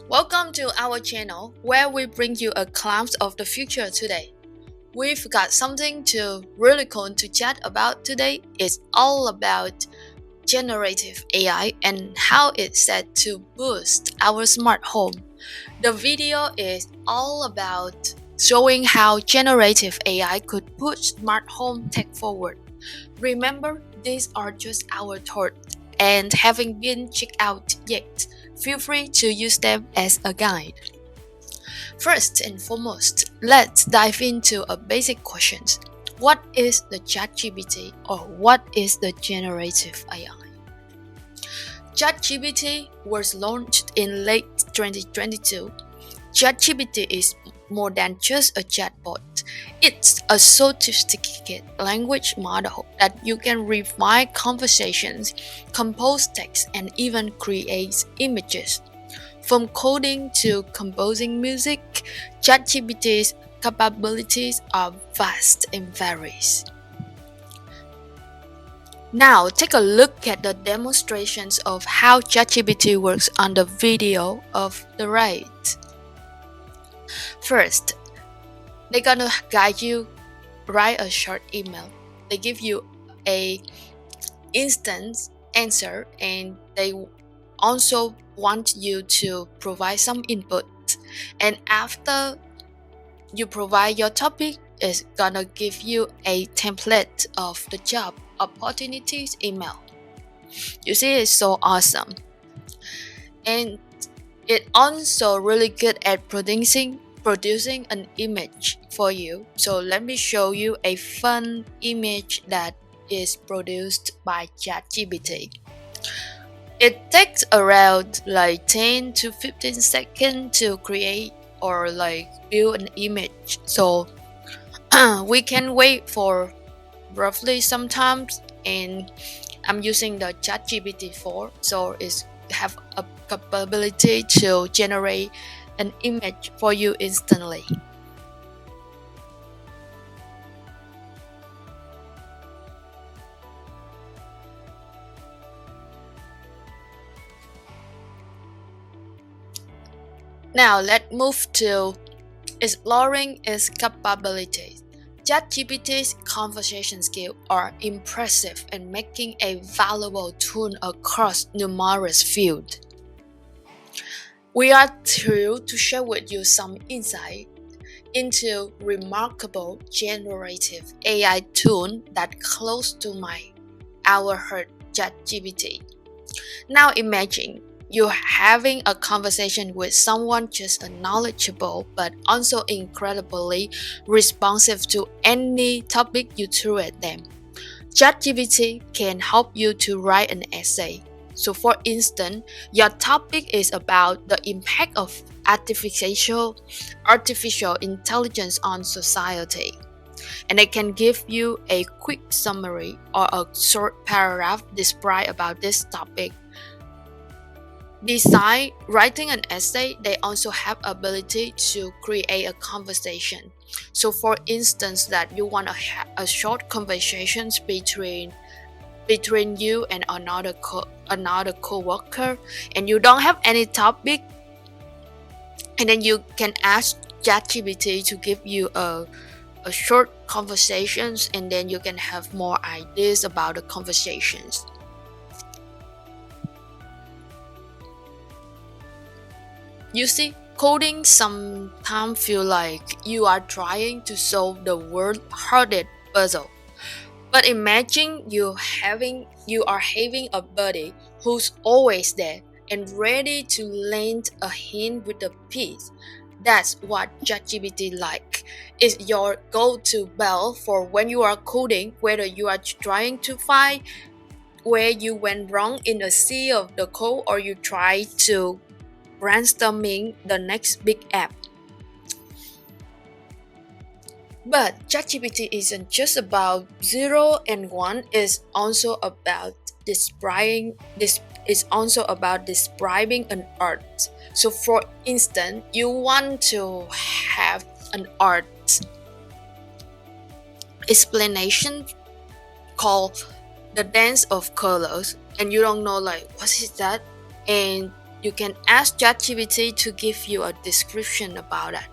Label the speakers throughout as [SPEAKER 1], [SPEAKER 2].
[SPEAKER 1] Welcome to our channel where we bring you a glimpse of the future today. We've got something really cool to chat about today. It's all about generative AI and how it's set to boost our smart home. The video is all about showing how generative AI could push smart home tech forward. Remember, these are just our thoughts and haven't been checked out yet. Feel free to use them as a guide. First and foremost, let's dive into a basic question. What is the ChatGPT or what is the generative AI? ChatGPT was launched in late 2022. ChatGPT is more than just a chatbot. It's a sophisticated language model that you can refine conversations, compose text, and even create images. From coding to composing music, ChatGPT's capabilities are vast and varied. Now, take a look at the demonstrations of how ChatGPT works on the video of the right. First, they're gonna guide you write a short email. They give you a instant answer and they also want you to provide some input. And after you provide your topic, it's gonna give you a template of the job opportunities email. You see, it's so awesome. And it also really good at producing an image for you. So let me show you a fun image that is produced by ChatGPT. It takes around 10 to 15 seconds to create or build an image. So we can wait for roughly sometimes, and I'm using the ChatGPT 4, so it's have a capability to generate an image for you instantly. Now let's move to exploring its capabilities. ChatGPT's conversation skills are impressive and making a valuable tool across numerous fields. We are thrilled to share with you some insight into remarkable generative AI tool that close to our heart, ChatGPT. Now imagine you're having a conversation with someone just knowledgeable but also incredibly responsive to any topic you throw at them. ChatGPT can help you to write an essay. So for instance, your topic is about the impact of artificial intelligence on society. And it can give you a quick summary or a short paragraph describe about this topic. Besides writing an essay, they also have ability to create a conversation. So for instance, that you want to have a short conversations between you and another coworker, and you don't have any topic, and then you can ask ChatGPT to give you a short conversations, and then you can have more ideas about the conversations. You see, coding sometimes feel like you are trying to solve the world's hardest puzzle. But imagine you are having a buddy who's always there and ready to lend a hand with a piece. That's what ChatGPT like. It's your go-to bell for when you are coding, whether you are trying to find where you went wrong in a sea of the code or you try to brainstorming the next big app. But ChatGPT isn't just about 0 and 1, it's also about describing an art. So for instance, you want to have an art explanation called the dance of colors, and you don't know what is that, and you can ask ChatGPT to give you a description about that.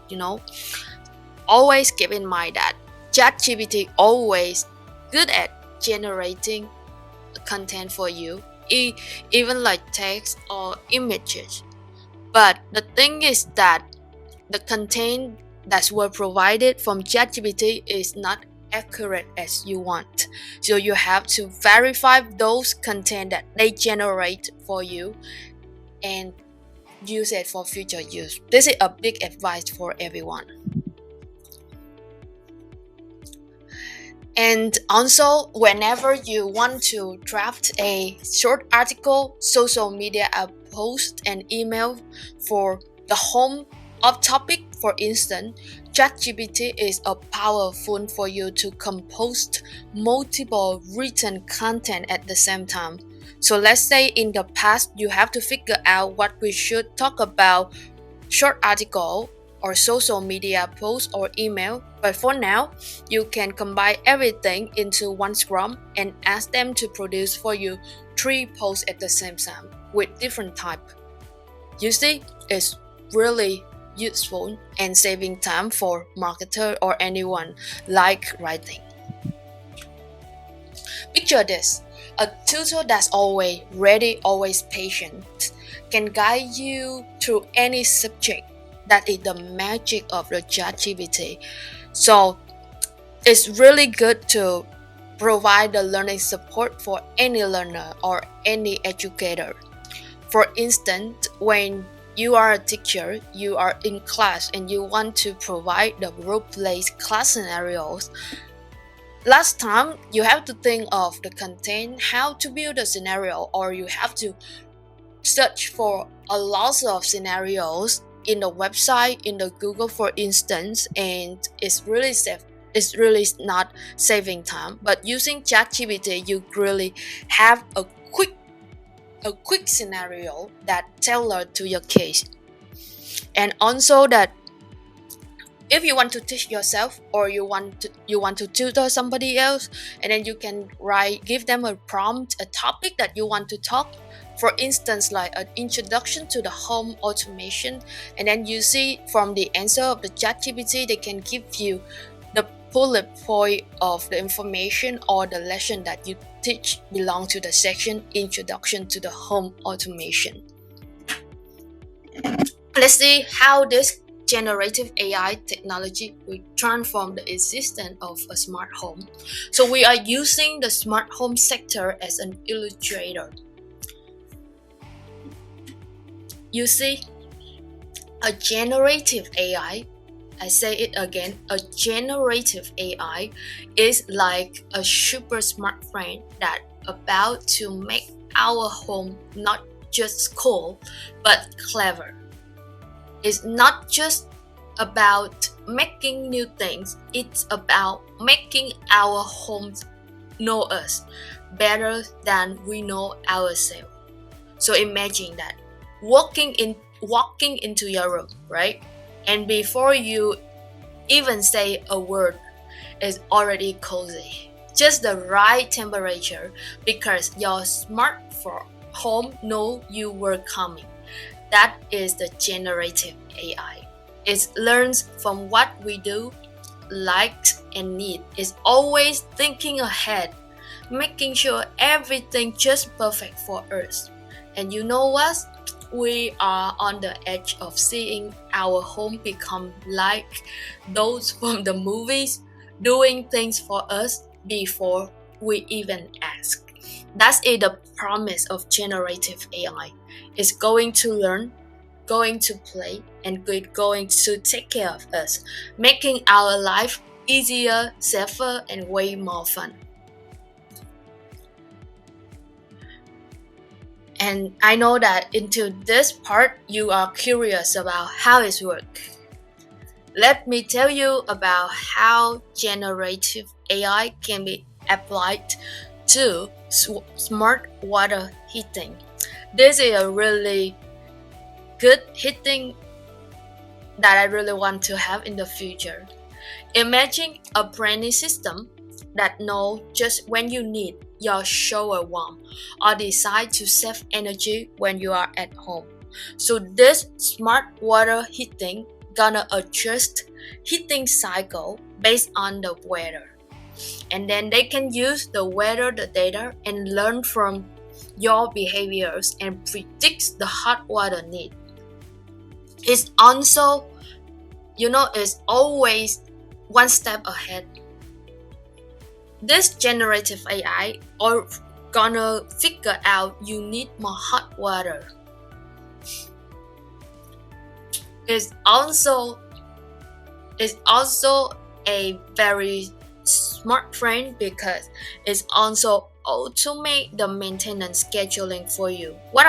[SPEAKER 1] Always keep in mind that ChatGPT always good at generating content for you, even like text or images. But the thing is that the content that were provided from ChatGPT is not accurate as you want. So you have to verify those content that they generate for you and use it for future use. This is a big advice for everyone. And also, whenever you want to draft a short article, social media post, and email for the home of topic, for instance, ChatGPT is a powerful for you to compose multiple written content at the same time. So let's say in the past you have to figure out what we should talk about, short article or social media post or email, but for now you can combine everything into one scrum and ask them to produce for you 3 posts at the same time with different type. You see, it's really useful and saving time for marketer or anyone like writing. Picture this: a tutor that's always ready, always patient, can guide you through any subject. That is the magic of the ChatGPT. So it's really good to provide the learning support for any learner or any educator. For instance, when you are a teacher, you are in class and you want to provide the role-play class scenarios. Last time, you have to think of the content, how to build a scenario, or you have to search for a lot of scenarios in the website, in the Google, for instance, and it's really safe. It's really not saving time. But using ChatGPT, you really have a quick scenario that tailored to your case. And also that if you want to teach yourself or you want to tutor somebody else, and then you can give them a prompt, a topic that you want to talk. For instance, like an introduction to the home automation, and then you see from the answer of the ChatGPT, they can give you the bullet point of the information or the lesson that you teach belong to the section introduction to the home automation. Let's see how this generative AI technology will transform the existence of a smart home. So we are using the smart home sector as an illustrator. You see, a generative AI, I say it again, a generative AI is like a super smart friend that about to make our home not just cool, but clever. It's not just about making new things, it's about making our homes know us better than we know ourselves. So imagine that walking into your room, right? And before you even say a word, it's already cozy. Just the right temperature because your smart home know you were coming. That is the generative AI. It learns from what we do, likes, and need. It's always thinking ahead, making sure everything just perfect for us. And you know what? We are on the edge of seeing our home become like those from the movies, doing things for us before we even ask. That's the promise of generative AI. It's going to learn, going to play, and going to take care of us, making our life easier, safer, and way more fun. And I know that into this part, you are curious about how it works. Let me tell you about how generative AI can be applied to smart water heating. This is a really good heating that I really want to have in the future. Imagine a brand new system that knows just when you need your shower warm or decide to save energy when you are at home. So this smart water heating gonna adjust heating cycle based on the weather. And then they can use the weather the data and learn from your behaviors and predict the hot water need. It's also, it's always one step ahead. This generative AI are gonna figure out you need more hot water. It's also a very smart friend because it's also automate the maintenance scheduling for you. What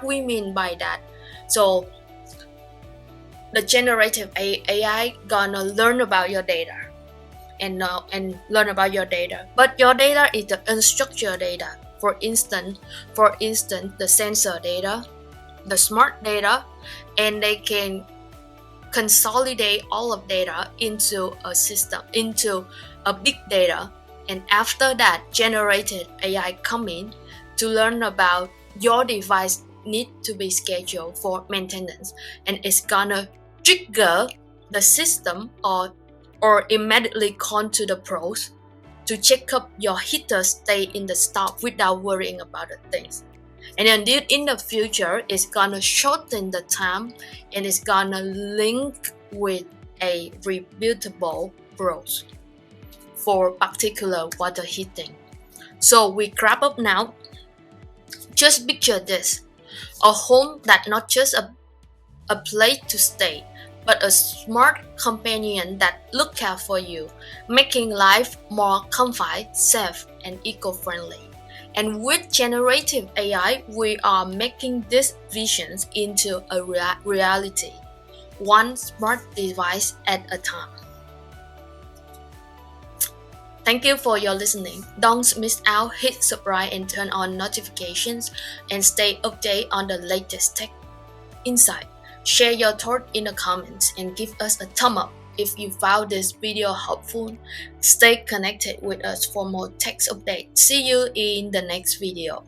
[SPEAKER 1] we mean by that. So the generative AI gonna learn about your data and learn about your data. But your data is the unstructured data. For instance, the sensor data, the smart data, and they can consolidate all of data into a system, into a big data. And after that, generated AI come in to learn about your device need to be scheduled for maintenance, and it's gonna trigger the system or immediately call to the pros to check up your heater stay in the stock without worrying about the things. And then in the future, it's gonna shorten the time and it's gonna link with a rebuildable bros for particular water heating. So we wrap up now. Just picture this: a home that not just a place to stay, but a smart companion that look out for you, making life more comfy, safe, and eco-friendly. And with generative AI, we are making these visions into a reality, one smart device at a time. Thank you for your listening. Don't miss out, hit subscribe and turn on notifications and stay updated on the latest tech insight. Share your thoughts in the comments and give us a thumb up if you found this video helpful. Stay connected with us for more tech updates. See you in the next video.